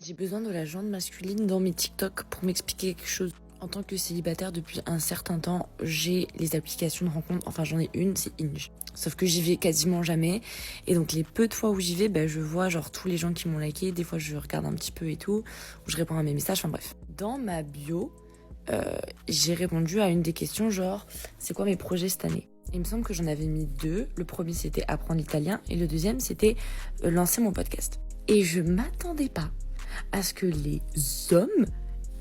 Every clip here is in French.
J'ai besoin de la jante masculine dans mes TikTok pour m'expliquer quelque chose. En tant que célibataire depuis un certain temps, j'ai les applications de rencontre. Enfin, j'en ai une, c'est Hinge. Sauf que j'y vais quasiment jamais. Et donc, les peu de fois où j'y vais, je vois genre tous les gens qui m'ont liké. Des fois, je regarde un petit peu et tout. Ou je réponds à mes messages. Enfin, bref. Dans ma bio, j'ai répondu à une des questions genre, c'est quoi mes projets cette année? Il me semble que j'en avais mis 2. Le premier, c'était apprendre l'italien. Et le deuxième, c'était lancer mon podcast. Et je m'attendais pas à ce que les hommes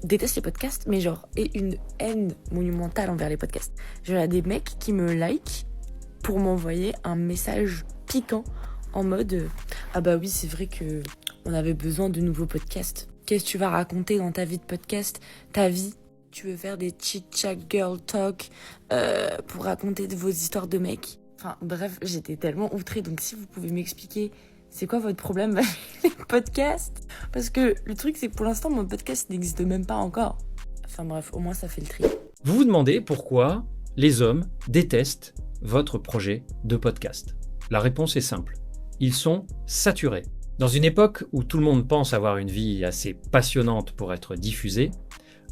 détestent les podcasts, mais genre, aient une haine monumentale envers les podcasts. Genre, il y a des mecs qui me like pour m'envoyer un message piquant en mode ah bah oui, c'est vrai que on avait besoin de nouveaux podcasts. Qu'est-ce que tu vas raconter dans ta vie de podcast? Ta vie? Tu veux faire des chit-chat girl talk pour raconter de vos histoires de mecs? Enfin, bref, j'étais tellement outrée. Donc, si vous pouvez m'expliquer c'est quoi votre problème avec les podcasts? Parce que le truc, c'est que pour l'instant, mon podcast n'existe même pas encore. Enfin bref, au moins ça fait le tri. Vous vous demandez pourquoi les hommes détestent votre projet de podcast. La réponse est simple. Ils sont saturés. Dans une époque où tout le monde pense avoir une vie assez passionnante pour être diffusée,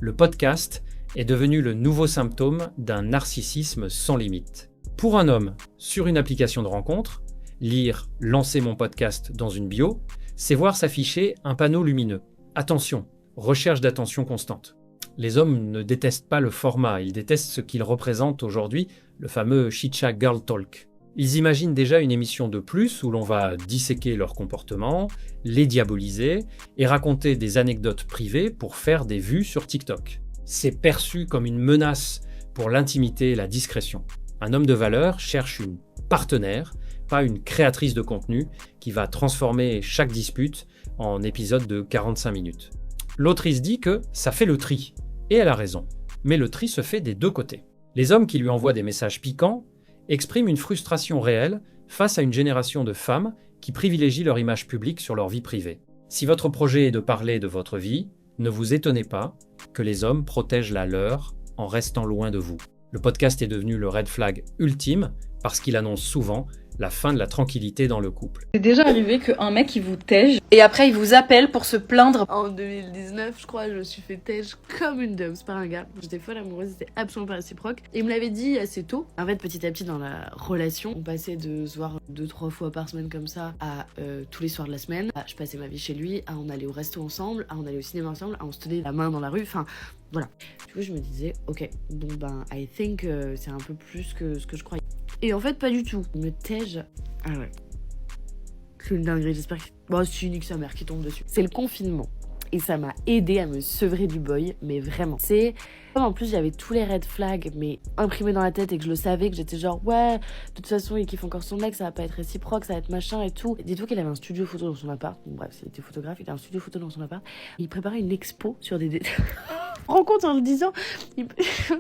le podcast est devenu le nouveau symptôme d'un narcissisme sans limite. Pour un homme, sur une application de rencontre, lire « Lancer mon podcast » dans une bio, c'est voir s'afficher un panneau lumineux. Attention, recherche d'attention constante. Les hommes ne détestent pas le format, ils détestent ce qu'il représente aujourd'hui, le fameux chit-chat girl talk. Ils imaginent déjà une émission de plus où l'on va disséquer leur comportement, les diaboliser et raconter des anecdotes privées pour faire des vues sur TikTok. C'est perçu comme une menace pour l'intimité et la discrétion. Un homme de valeur cherche une partenaire, pas une créatrice de contenu qui va transformer chaque dispute en épisode de 45 minutes. L'autre, il se dit que ça fait le tri. Et elle a raison. Mais le tri se fait des deux côtés. Les hommes qui lui envoient des messages piquants expriment une frustration réelle face à une génération de femmes qui privilégient leur image publique sur leur vie privée. Si votre projet est de parler de votre vie, ne vous étonnez pas que les hommes protègent la leur en restant loin de vous. Le podcast est devenu le red flag ultime parce qu'il annonce souvent la fin de la tranquillité dans le couple. C'est déjà arrivé qu'un mec il vous tège et après il vous appelle pour se plaindre. En 2019, je crois, je me suis fait tège comme une dame par un gars. J'étais folle amoureuse, c'était absolument pas réciproque. Et il me l'avait dit assez tôt. En fait, petit à petit dans la relation, on passait de se voir 2-3 fois par semaine comme ça à tous les soirs de la semaine. Je passais ma vie chez lui, à on allait au resto ensemble, à on allait au cinéma ensemble, à on se tenait la main dans la rue. Enfin, voilà. Du coup, je me disais, ok, donc I think c'est un peu plus que ce que je croyais. Et en fait, pas du tout. Il me tège. Ah ouais. C'est une dinguerie, j'espère que... Bon, c'est unique sa mère qui tombe dessus. C'est le confinement. Et ça m'a aidé à me sevrer du boy, mais vraiment. C'est... En plus, j'avais tous les red flags, mais imprimés dans la tête et que je le savais, que j'étais genre, ouais, de toute façon, il kiffe encore son mec, ça va pas être réciproque, ça va être machin et tout. Et dis-toi qu'il avait un studio photo dans son appart. Bon, bref, il était photographe, il avait un studio photo dans son appart. Et il préparait une expo sur des... rencontre en le disant,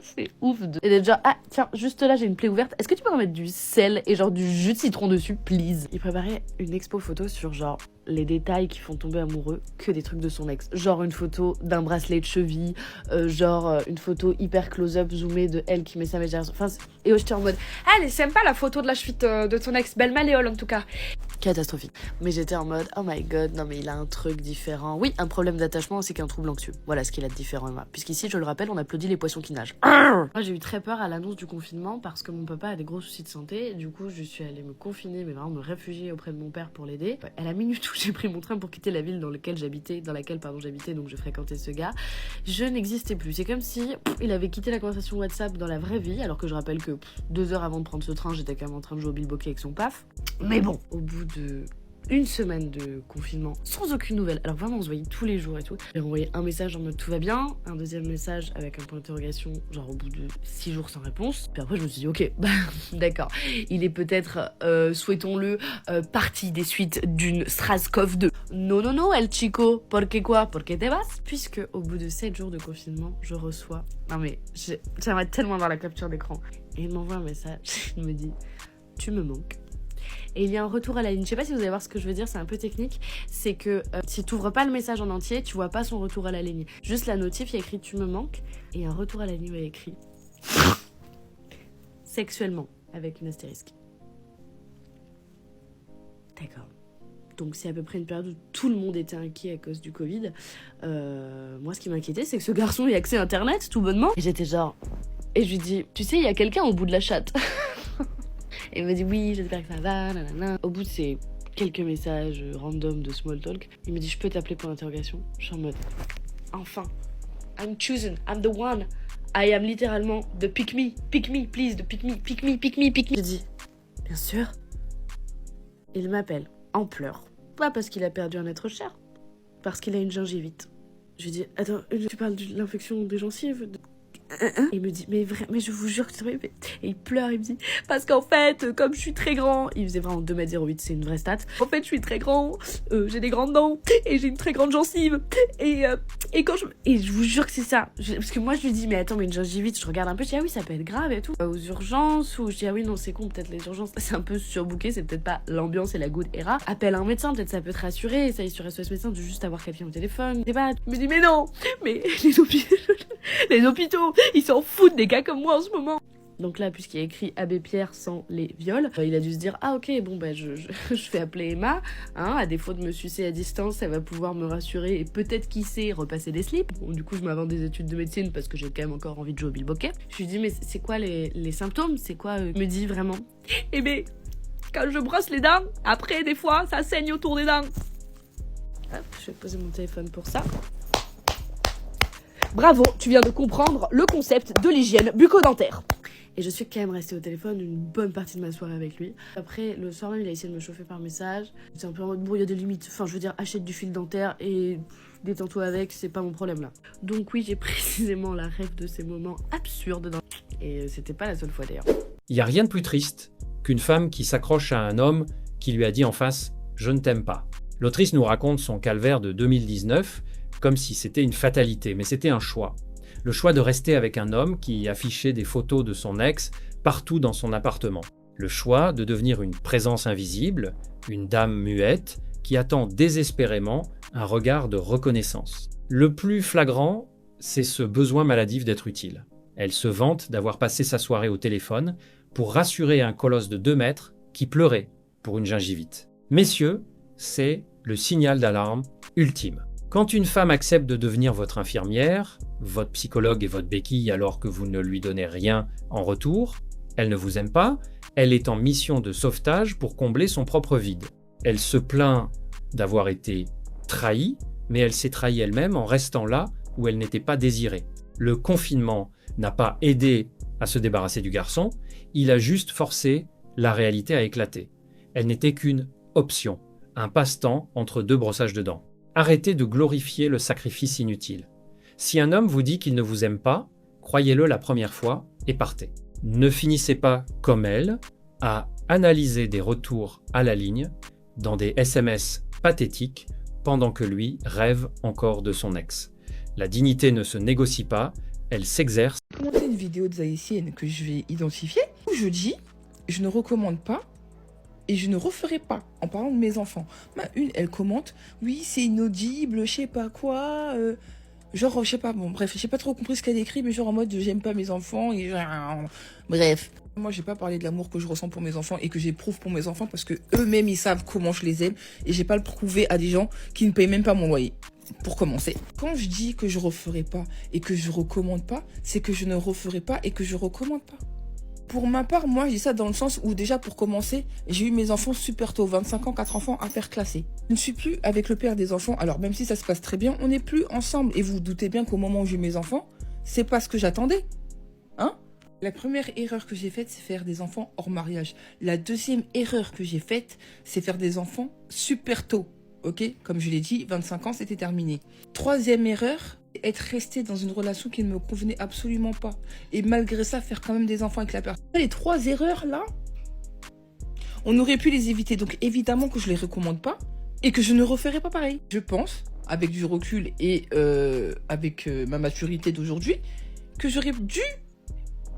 c'est ouf de... Et d'être genre, ah tiens, juste là j'ai une plaie ouverte, est-ce que tu peux en mettre du sel et genre du jus de citron dessus, please? Il préparait une expo photo sur genre les détails qui font tomber amoureux que des trucs de son ex. Genre une photo d'un bracelet de cheville, une photo hyper close-up zoomée de elle qui met sa mégère. Enfin, et j'étais en mode, ah elle est sympa la photo de la cheville de ton ex, belle malléole en tout cas. Catastrophique. Mais j'étais en mode, oh my god, non mais il a un truc différent. Oui, un problème d'attachement ainsi qu'un trouble anxieux. Voilà ce qu'il a de différent, Emma. Puisqu'ici, je le rappelle, on applaudit les poissons qui nagent. Moi, j'ai eu très peur à l'annonce du confinement parce que mon papa a des gros soucis de santé. Du coup, je suis allée me confiner, mais vraiment me réfugier auprès de mon père pour l'aider. À la minute où j'ai pris mon train pour quitter la ville dans laquelle j'habitais, donc je fréquentais ce gars, je n'existais plus. C'est comme si il avait quitté la conversation WhatsApp dans la vraie vie, alors que je rappelle que 2 heures avant de prendre ce train, j'étais quand même en train de jouer au bilboquet avec son paf. Mais bon, au bout de une semaine de confinement sans aucune nouvelle, alors vraiment on se voyait tous les jours et tout, j'ai envoyé un message en mode tout va bien, un deuxième message avec un point d'interrogation genre au bout de 6 jours sans réponse, puis après je me suis dit ok bah d'accord, il est peut-être souhaitons-le parti des suites d'une Strasskov 2. Non el chico, porque quoi, porque te vas, puisque au bout de 7 jours de confinement je reçois, non mais j'aimerais tellement voir la capture d'écran, et il m'envoie un message, il me dit tu me manques. Et il y a un retour à la ligne. Je sais pas si vous allez voir ce que je veux dire, c'est un peu technique. C'est que si tu ouvres pas le message en entier, tu vois pas son retour à la ligne. Juste la notif, il y a écrit tu me manques. Et un retour à la ligne où il y a écrit sexuellement, avec une astérisque. D'accord. Donc c'est à peu près une période où tout le monde était inquiet à cause du Covid. Moi, ce qui m'inquiétait, c'est que ce garçon ait accès à Internet, tout bonnement. Et j'étais genre... Et je lui dis, tu sais, il y a quelqu'un au bout de la chatte. Et il m'a dit, oui, j'espère que ça va, nanana. Au bout de ces quelques messages random de small talk, il me dit, je peux t'appeler pour l'interrogation? Je suis en mode, enfin, I'm chosen, I'm the one. I am littéralement the pick me, please, the pick me. Je dis, bien sûr. Il m'appelle en pleurs. Pas parce qu'il a perdu un être cher, parce qu'il a une gingivite. Je lui dis, attends, tu parles de l'infection des gencives? Il me dit, mais je vous jure que c'est vrai. Et il pleure, il me dit, parce qu'en fait, comme je suis très grand, il faisait vraiment 2,08 m, c'est une vraie stat. En fait, je suis très grand, j'ai des grandes dents, et j'ai une très grande gencive. Et je vous jure que c'est ça. Parce que moi, je lui dis, mais attends, mais une gingivite, je regarde un peu, je dis, ah oui, ça peut être grave et tout. Aux urgences, ou je dis, ah oui, non, c'est con, peut-être les urgences, c'est un peu surbooké, c'est peut-être pas l'ambiance et la goutte ERA. Appelle un médecin, peut-être ça peut te rassurer. Ça y est, sur SOS médecin, de juste avoir quelqu'un au téléphone. Débat. Il me dit, mais non, mais les hôpitaux, ils s'en foutent des gars comme moi en ce moment. Donc là, puisqu'il y a écrit Abbé Pierre sans les viols, il a dû se dire, ah ok, bon bah je fais appeler Emma, hein, à défaut de me sucer à distance, elle va pouvoir me rassurer et peut-être, qui sait, repasser des slips. Bon, du coup, je m'avance des études de médecine parce que j'ai quand même encore envie de jouer au bilboquet. Je lui dis, mais c'est quoi les symptômes? C'est quoi Il me dit vraiment, eh ben, quand je brosse les dents, après des fois, ça saigne autour des dents. Hop, je vais poser mon téléphone pour ça. Bravo, tu viens de comprendre le concept de l'hygiène bucco-dentaire. Et je suis quand même restée au téléphone une bonne partie de ma soirée avec lui. Après, le soir même, il a essayé de me chauffer par message. C'est un peu en mode, bon, il y a des limites. Enfin, je veux dire, achète du fil dentaire et détends-toi avec, c'est pas mon problème là. Donc oui, j'ai précisément la rêve de ces moments absurdes. Et c'était pas la seule fois d'ailleurs. Il n'y a rien de plus triste qu'une femme qui s'accroche à un homme qui lui a dit en face « je ne t'aime pas ». L'autrice nous raconte son calvaire de 2019 comme si c'était une fatalité, mais c'était un choix. Le choix de rester avec un homme qui affichait des photos de son ex partout dans son appartement. Le choix de devenir une présence invisible, une dame muette, qui attend désespérément un regard de reconnaissance. Le plus flagrant, c'est ce besoin maladif d'être utile. Elle se vante d'avoir passé sa soirée au téléphone pour rassurer un colosse de 2 mètres qui pleurait pour une gingivite. Messieurs, c'est le signal d'alarme ultime. Quand une femme accepte de devenir votre infirmière, votre psychologue et votre béquille alors que vous ne lui donnez rien en retour, elle ne vous aime pas, elle est en mission de sauvetage pour combler son propre vide. Elle se plaint d'avoir été trahie, mais elle s'est trahie elle-même en restant là où elle n'était pas désirée. Le confinement n'a pas aidé à se débarrasser du garçon, il a juste forcé la réalité à éclater. Elle n'était qu'une option, un passe-temps entre 2 brossages de dents. Arrêtez de glorifier le sacrifice inutile. Si un homme vous dit qu'il ne vous aime pas, croyez-le la première fois et partez. Ne finissez pas, comme elle, à analyser des retours à la ligne dans des SMS pathétiques pendant que lui rêve encore de son ex. La dignité ne se négocie pas, elle s'exerce. Commenter une vidéo de Zaïcienne que je vais identifier, où je dis, je ne recommande pas et je ne referai pas, en parlant de mes enfants. Une, elle commente, oui, c'est inaudible, je sais pas quoi, genre, je sais pas, bon, bref, j'ai pas trop compris ce qu'elle écrit, mais genre en mode, j'aime pas mes enfants, et bref. Moi, j'ai pas parlé de l'amour que je ressens pour mes enfants et que j'éprouve pour mes enfants parce que eux-mêmes, ils savent comment je les aime et j'ai pas le prouver à des gens qui ne payent même pas mon loyer. Pour commencer. Quand je dis que je referai pas et que je recommande pas, c'est que je ne referai pas et que je recommande pas. Pour ma part, moi, je dis ça dans le sens où déjà, pour commencer, j'ai eu mes enfants super tôt, 25 ans, 4 enfants interclassés. Je ne suis plus avec le père des enfants, alors même si ça se passe très bien, on n'est plus ensemble. Et vous vous doutez bien qu'au moment où j'ai eu mes enfants, c'est pas ce que j'attendais. Hein ? La première erreur que j'ai faite, c'est faire des enfants hors mariage. La deuxième erreur que j'ai faite, c'est faire des enfants super tôt. Ok ? Comme je l'ai dit, 25 ans, c'était terminé. Troisième erreur, être resté dans une relation qui ne me convenait absolument pas. Et malgré ça, faire quand même des enfants avec la personne. Les 3 erreurs, là, on aurait pu les éviter. Donc évidemment que je les recommande pas et que je ne referai pas pareil. Je pense, avec du recul et avec ma maturité d'aujourd'hui, que j'aurais dû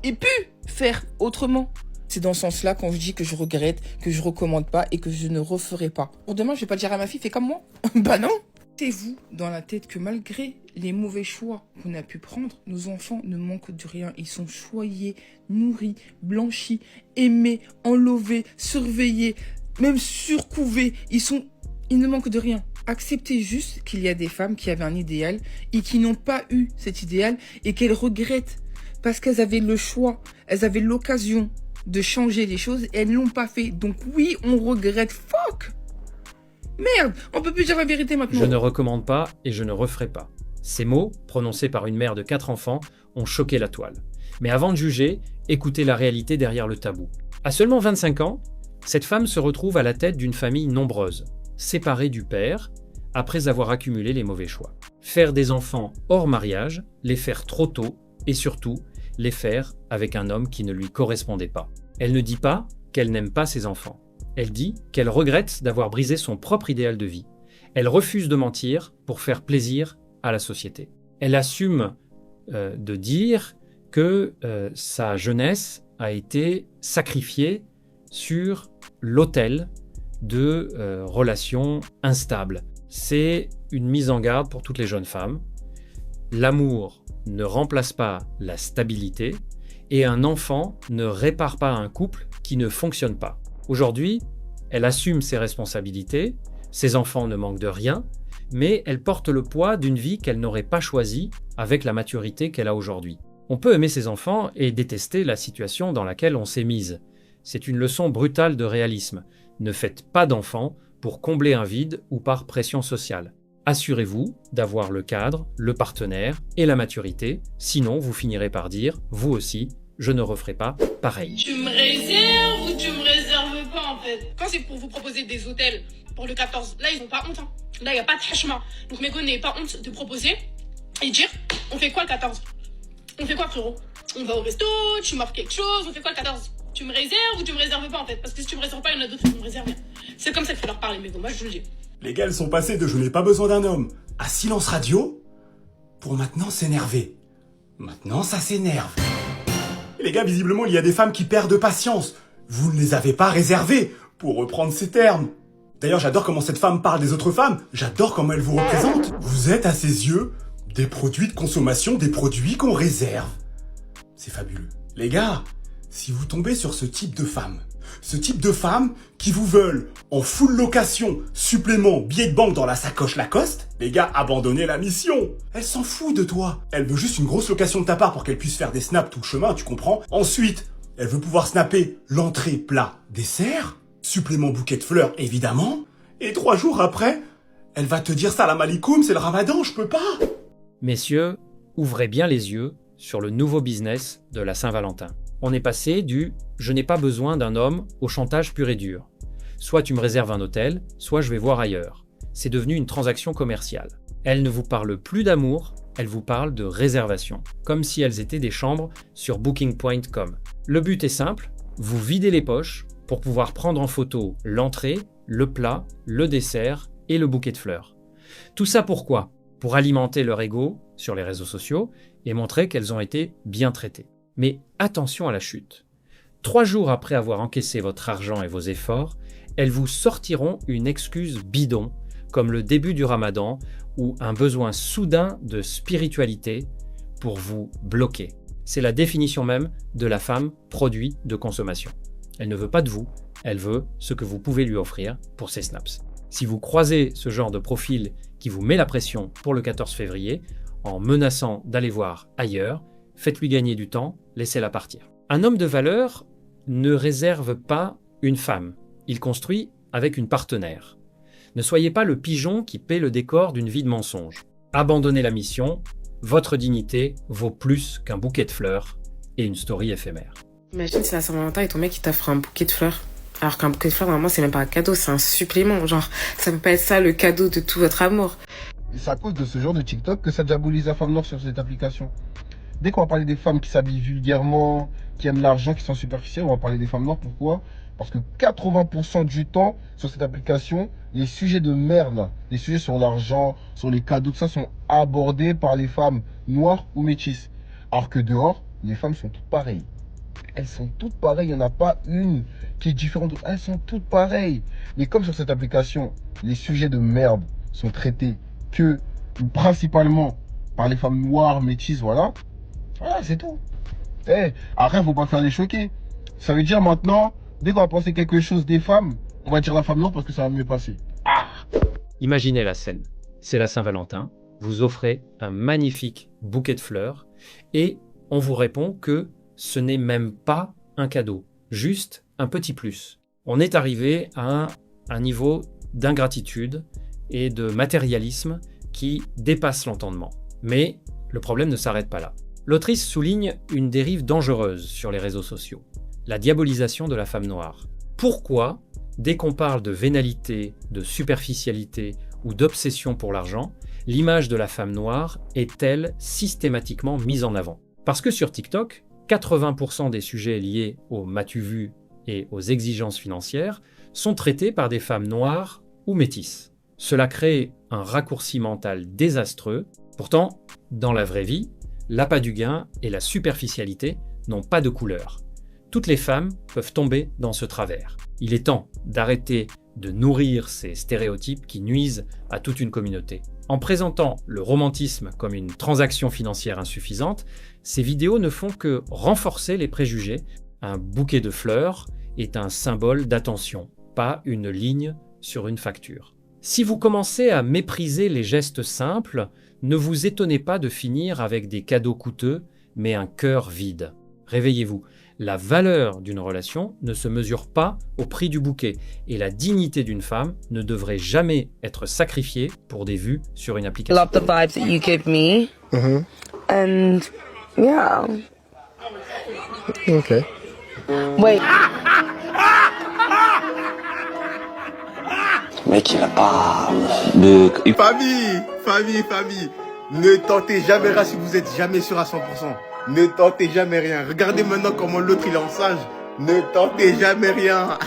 et pu faire autrement. C'est dans ce sens-là quand je dis que je regrette, que je recommande pas et que je ne referai pas. Pour demain, je vais pas dire à ma fille, fais comme moi. Bah non. Mettez-vous dans la tête que malgré les mauvais choix qu'on a pu prendre, nos enfants ne manquent de rien. Ils sont choyés, nourris, blanchis, aimés, enlevés, surveillés, même surcouvés. Ils sont Il ne manque de rien. Acceptez juste qu'il y a des femmes qui avaient un idéal et qui n'ont pas eu cet idéal et qu'elles regrettent parce qu'elles avaient le choix, elles avaient l'occasion de changer les choses et elles ne l'ont pas fait. Donc oui, on regrette. Fuck! Merde, on peut plus dire la vérité maintenant. Je ne recommande pas et je ne referai pas. Ces mots, prononcés par une mère de 4 enfants, ont choqué la toile. Mais avant de juger, écoutez la réalité derrière le tabou. À seulement 25 ans, cette femme se retrouve à la tête d'une famille nombreuse, séparée du père, après avoir accumulé les mauvais choix. Faire des enfants hors mariage, les faire trop tôt, et surtout, les faire avec un homme qui ne lui correspondait pas. Elle ne dit pas qu'elle n'aime pas ses enfants. Elle dit qu'elle regrette d'avoir brisé son propre idéal de vie. Elle refuse de mentir pour faire plaisir à la société. Elle assume de dire que sa jeunesse a été sacrifiée sur l'autel de relations instables. C'est une mise en garde pour toutes les jeunes femmes. L'amour ne remplace pas la stabilité et un enfant ne répare pas un couple qui ne fonctionne pas. Aujourd'hui, elle assume ses responsabilités, ses enfants ne manquent de rien, mais elle porte le poids d'une vie qu'elle n'aurait pas choisie avec la maturité qu'elle a aujourd'hui. On peut aimer ses enfants et détester la situation dans laquelle on s'est mise. C'est une leçon brutale de réalisme. Ne faites pas d'enfants pour combler un vide ou par pression sociale. Assurez-vous d'avoir le cadre, le partenaire et la maturité, sinon vous finirez par dire, vous aussi, je ne referai pas pareil. Tu me réserves ou tu me réserves pas en fait? Quand c'est pour vous proposer des hôtels pour le 14, là ils ont pas honte. Hein. Là il n'y a pas de hachma. Donc mes gars, n'ayez pas honte de proposer et dire, on fait quoi le 14? On fait quoi frérot? On va au resto, tu m'offres quelque chose, on fait quoi le 14? Tu me réserves ou tu me réserves pas en fait? Parce que si tu me réserves pas, il y en a d'autres qui vont me réserver. C'est comme ça qu'il faut leur parler, mais bon, moi je vous le dis. Les gars, elles sont passées de « je n'ai pas besoin d'un homme » à silence radio pour maintenant s'énerver. Maintenant, ça s'énerve. Et les gars, visiblement, il y a des femmes qui perdent patience. Vous ne les avez pas réservées, pour reprendre ces termes. D'ailleurs, j'adore comment cette femme parle des autres femmes. J'adore comment elle vous représente. Vous êtes, à ses yeux, des produits de consommation, des produits qu'on réserve. C'est fabuleux. Les gars, si vous tombez sur ce type de femmes qui vous veulent en full location, supplément, billet de banque dans la sacoche Lacoste, les gars, abandonnez la mission. Elle s'en fout de toi. Elle veut juste une grosse location de ta part pour qu'elle puisse faire des snaps tout le chemin, tu comprends? Ensuite, elle veut pouvoir snapper l'entrée, plat, dessert, supplément bouquet de fleurs, évidemment. Et 3 jours après, elle va te dire salam alikoum, c'est le ramadan, je peux pas. Messieurs, ouvrez bien les yeux sur le nouveau business de la Saint-Valentin. On est passé du « je n'ai pas besoin d'un homme » au chantage pur et dur. Soit tu me réserves un hôtel, soit je vais voir ailleurs. C'est devenu une transaction commerciale. Elle ne vous parle plus d'amour, elle vous parle de réservation, comme si elles étaient des chambres sur booking.com. Le but est simple, vous videz les poches pour pouvoir prendre en photo l'entrée, le plat, le dessert et le bouquet de fleurs. Tout ça pourquoi? Pour alimenter leur ego sur les réseaux sociaux et montrer qu'elles ont été bien traitées. Mais attention à la chute. 3 jours après avoir encaissé votre argent et vos efforts, elles vous sortiront une excuse bidon, comme le début du ramadan ou un besoin soudain de spiritualité pour vous bloquer. C'est la définition même de la femme produit de consommation. Elle ne veut pas de vous, elle veut ce que vous pouvez lui offrir pour ses snaps. Si vous croisez ce genre de profil qui vous met la pression pour le 14 février, en menaçant d'aller voir ailleurs, faites-lui gagner du temps, laissez-la partir. Un homme de valeur ne réserve pas une femme, il construit avec une partenaire. Ne soyez pas le pigeon qui paie le décor d'une vie de mensonge. Abandonnez la mission, votre dignité vaut plus qu'un bouquet de fleurs et une story éphémère. Imagine c'est la Saint-Valentin et ton mec il t'offre un bouquet de fleurs. Alors qu'un bouquet de fleurs, normalement, c'est même pas un cadeau, c'est un supplément. Genre, ça peut pas être ça le cadeau de tout votre amour. Et c'est à cause de ce genre de TikTok que ça diabolise la femme noire sur cette application. Dès qu'on va parler des femmes qui s'habillent vulgairement, qui aiment l'argent, qui sont superficielles, on va parler des femmes noires. Pourquoi? Parce que 80% du temps, sur cette application, les sujets de merde, les sujets sur l'argent, sur les cadeaux, tout ça, sont abordés par les femmes noires ou métisses. Alors que dehors, les femmes sont toutes pareilles. Elles sont toutes pareilles, il n'y en a pas une qui est différente. Elles sont toutes pareilles. Mais comme sur cette application, les sujets de merde sont traités que principalement par les femmes noires, métisses, voilà. Voilà, c'est tout. Après, faut pas faire les choquer. Ça veut dire maintenant, dès qu'on va penser quelque chose des femmes, on va dire la femme noire parce que ça va mieux passer. Ah Imaginez la scène. C'est la Saint-Valentin, vous offrez un magnifique bouquet de fleurs et on vous répond que ce n'est même pas un cadeau, juste un petit plus. On est arrivé à un niveau d'ingratitude et de matérialisme qui dépasse l'entendement. Mais le problème ne s'arrête pas là. L'autrice souligne une dérive dangereuse sur les réseaux sociaux, la diabolisation de la femme noire. Pourquoi, dès qu'on parle de vénalité, de superficialité ou d'obsession pour l'argent, l'image de la femme noire est-elle systématiquement mise en avant? Parce que sur TikTok, 80% des sujets liés au m'as-tu vu et aux exigences financières sont traités par des femmes noires ou métisses. Cela crée un raccourci mental désastreux. Pourtant, dans la vraie vie, l'appât du gain et la superficialité n'ont pas de couleur. Toutes les femmes peuvent tomber dans ce travers. Il est temps d'arrêter de nourrir ces stéréotypes qui nuisent à toute une communauté. En présentant le romantisme comme une transaction financière insuffisante, ces vidéos ne font que renforcer les préjugés. Un bouquet de fleurs est un symbole d'attention, pas une ligne sur une facture. Si vous commencez à mépriser les gestes simples, ne vous étonnez pas de finir avec des cadeaux coûteux, mais un cœur vide. Réveillez-vous. La valeur d'une relation ne se mesure pas au prix du bouquet et la dignité d'une femme ne devrait jamais être sacrifiée pour des vues sur une application. Love the vibes that you give me. And yeah. Ok. Wait. Mec, il a pas de... Famille. Ne tentez jamais rien si vous êtes jamais sûr à 100%. Ne tentez jamais rien. Regardez maintenant comment l'autre il est en sage. Ne tentez jamais rien.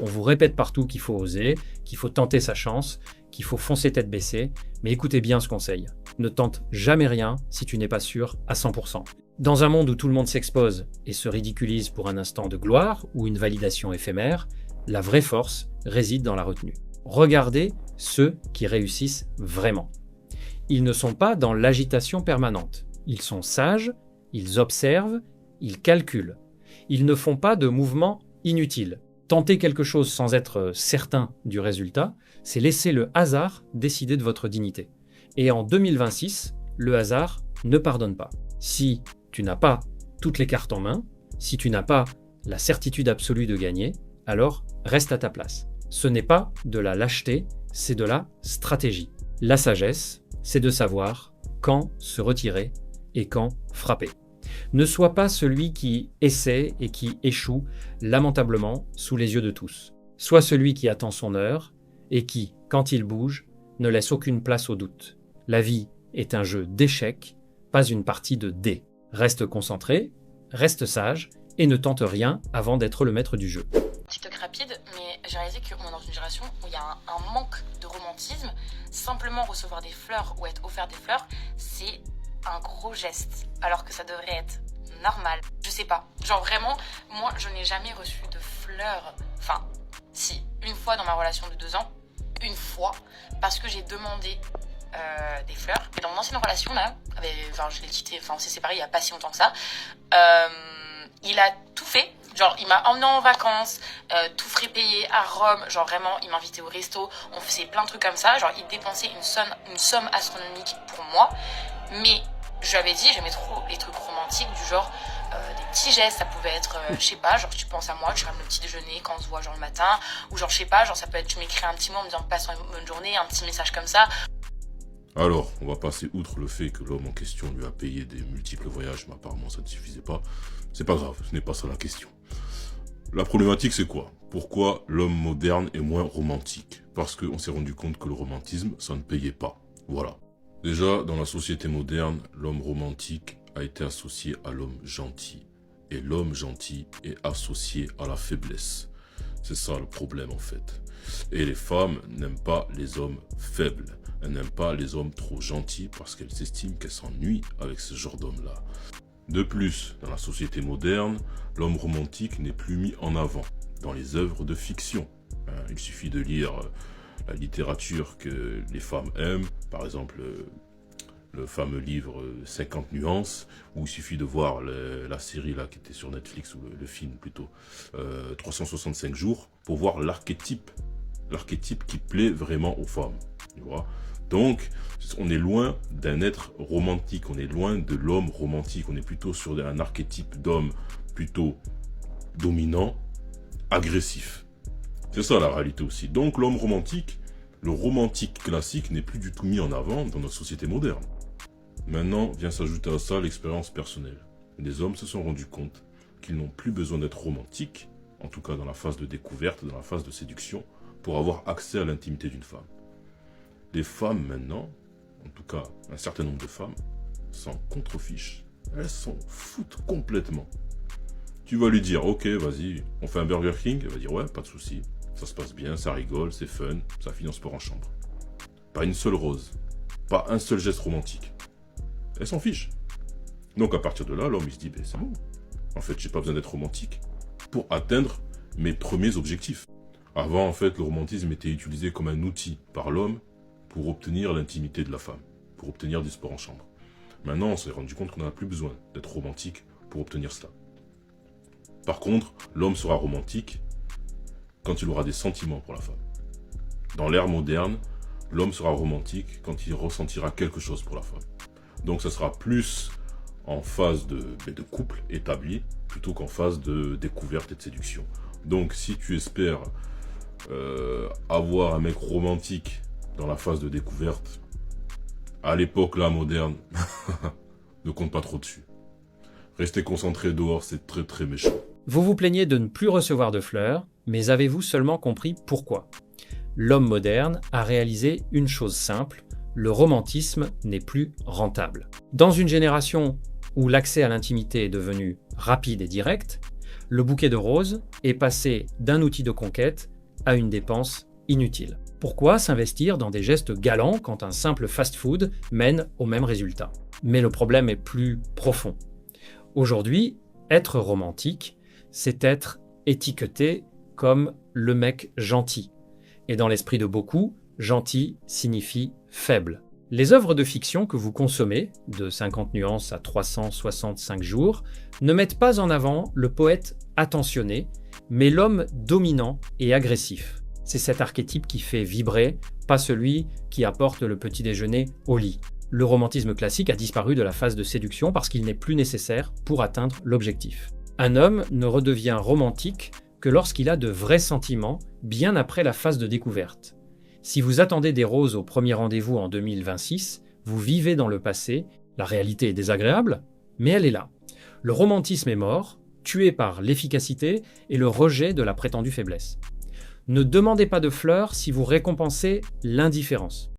On vous répète partout qu'il faut oser, qu'il faut tenter sa chance, qu'il faut foncer tête baissée, mais écoutez bien ce conseil. Ne tente jamais rien si tu n'es pas sûr à 100%. Dans un monde où tout le monde s'expose et se ridiculise pour un instant de gloire ou une validation éphémère, la vraie force réside dans la retenue. Regardez ceux qui réussissent vraiment. Ils ne sont pas dans l'agitation permanente. Ils sont sages, ils observent, ils calculent. Ils ne font pas de mouvements inutiles. Tenter quelque chose sans être certain du résultat, c'est laisser le hasard décider de votre dignité. Et en 2026, le hasard ne pardonne pas. Si tu n'as pas toutes les cartes en main, si tu n'as pas la certitude absolue de gagner, alors reste à ta place. Ce n'est pas de la lâcheté, c'est de la stratégie. La sagesse, c'est de savoir quand se retirer et quand frapper. Ne sois pas celui qui essaie et qui échoue lamentablement sous les yeux de tous. Sois celui qui attend son heure et qui, quand il bouge, ne laisse aucune place au doute. La vie est un jeu d'échecs, pas une partie de dés. Reste concentré, reste sage et ne tente rien avant d'être le maître du jeu. TikTok rapide, mais j'ai réalisé qu'on est dans une génération où il y a un manque de romantisme. Simplement recevoir des fleurs ou être offert des fleurs, c'est un gros geste, alors que ça devrait être normal. Je sais pas, genre vraiment, moi je n'ai jamais reçu de fleurs, enfin, si, une fois dans ma relation de 2 ans, une fois, parce que j'ai demandé des fleurs. Et dans mon ancienne relation là, je l'ai quitté, on s'est séparés il y a pas si longtemps que ça, il a tout fait. Genre, il m'a emmené en vacances, tout frais payé à Rome. Genre, vraiment, il m'invitait au resto. On faisait plein de trucs comme ça. Genre, il dépensait une somme astronomique pour moi. Mais je lui avais dit, j'aimais trop les trucs romantiques du genre des petits gestes. Ça pouvait être, je sais pas, genre, tu penses à moi, tu ramènes le petit déjeuner quand on se voit, genre, le matin. Ou genre, je sais pas, genre, ça peut être, tu m'écris un petit mot en me disant, passe une bonne journée, un petit message comme ça. Alors, on va passer outre le fait que l'homme en question lui a payé des multiples voyages, mais apparemment ça ne suffisait pas. C'est pas grave, ce n'est pas ça la question. La problématique, c'est quoi? Pourquoi l'homme moderne est moins romantique? Parce qu'on s'est rendu compte que le romantisme, ça ne payait pas. Voilà. Déjà, dans la société moderne, l'homme romantique a été associé à l'homme gentil. Et l'homme gentil est associé à la faiblesse. C'est ça le problème en fait. Et les femmes n'aiment pas les hommes faibles. Elles n'aiment pas les hommes trop gentils parce qu'elles estiment qu'elles s'ennuient avec ce genre d'homme-là. De plus, dans la société moderne, l'homme romantique n'est plus mis en avant dans les œuvres de fiction. Il suffit de lire la littérature que les femmes aiment, par exemple le fameux livre 50 nuances, ou il suffit de voir la série là qui était sur Netflix, ou le film plutôt, 365 jours, pour voir l'archétype qui plaît vraiment aux femmes. Tu vois? Donc, on est loin d'un être romantique, on est loin de l'homme romantique, on est plutôt sur un archétype d'homme plutôt dominant, agressif. C'est ça la réalité aussi. Donc l'homme romantique, le romantique classique n'est plus du tout mis en avant dans notre société moderne. Maintenant vient s'ajouter à ça l'expérience personnelle. Les hommes se sont rendus compte qu'ils n'ont plus besoin d'être romantiques, en tout cas dans la phase de découverte, dans la phase de séduction, pour avoir accès à l'intimité d'une femme. Les femmes maintenant, en tout cas un certain nombre de femmes, s'en contrefichent. Elles s'en foutent complètement. Tu vas lui dire, ok, vas-y, on fait un Burger King. Elle va dire, ouais, pas de souci, ça se passe bien, ça rigole, c'est fun, ça finit en sport en chambre. Pas une seule rose, pas un seul geste romantique. Elle s'en fiche. Donc à partir de là, l'homme il se dit, ben, c'est bon. En fait, j'ai pas besoin d'être romantique pour atteindre mes premiers objectifs. Avant, en fait, le romantisme était utilisé comme un outil par l'homme pour obtenir l'intimité de la femme, pour obtenir du sport en chambre. Maintenant, on s'est rendu compte qu'on n'a plus besoin d'être romantique pour obtenir cela. Par contre, l'homme sera romantique quand il aura des sentiments pour la femme. Dans l'ère moderne, l'homme sera romantique quand il ressentira quelque chose pour la femme. Donc ça sera plus en phase de couple établi, plutôt qu'en phase de découverte et de séduction. Donc si tu espères avoir un mec romantique dans la phase de découverte, à l'époque là moderne, ne compte pas trop dessus. Rester concentré dehors, c'est très très méchant. Vous vous plaignez de ne plus recevoir de fleurs, mais avez-vous seulement compris pourquoi? L'homme moderne a réalisé une chose simple, le romantisme n'est plus rentable. Dans une génération où l'accès à l'intimité est devenu rapide et direct, le bouquet de roses est passé d'un outil de conquête à une dépense inutile. Pourquoi s'investir dans des gestes galants quand un simple fast-food mène au même résultat? Mais le problème est plus profond. Aujourd'hui, être romantique, c'est être étiqueté comme le mec gentil. Et dans l'esprit de beaucoup, gentil signifie faible. Les œuvres de fiction que vous consommez, de 50 nuances à 365 jours, ne mettent pas en avant le poète attentionné, mais l'homme dominant et agressif. C'est cet archétype qui fait vibrer, pas celui qui apporte le petit déjeuner au lit. Le romantisme classique a disparu de la phase de séduction parce qu'il n'est plus nécessaire pour atteindre l'objectif. Un homme ne redevient romantique que lorsqu'il a de vrais sentiments, bien après la phase de découverte. Si vous attendez des roses au premier rendez-vous en 2026, vous vivez dans le passé, la réalité est désagréable, mais elle est là. Le romantisme est mort, tué par l'efficacité et le rejet de la prétendue faiblesse. Ne demandez pas de fleurs si vous récompensez l'indifférence.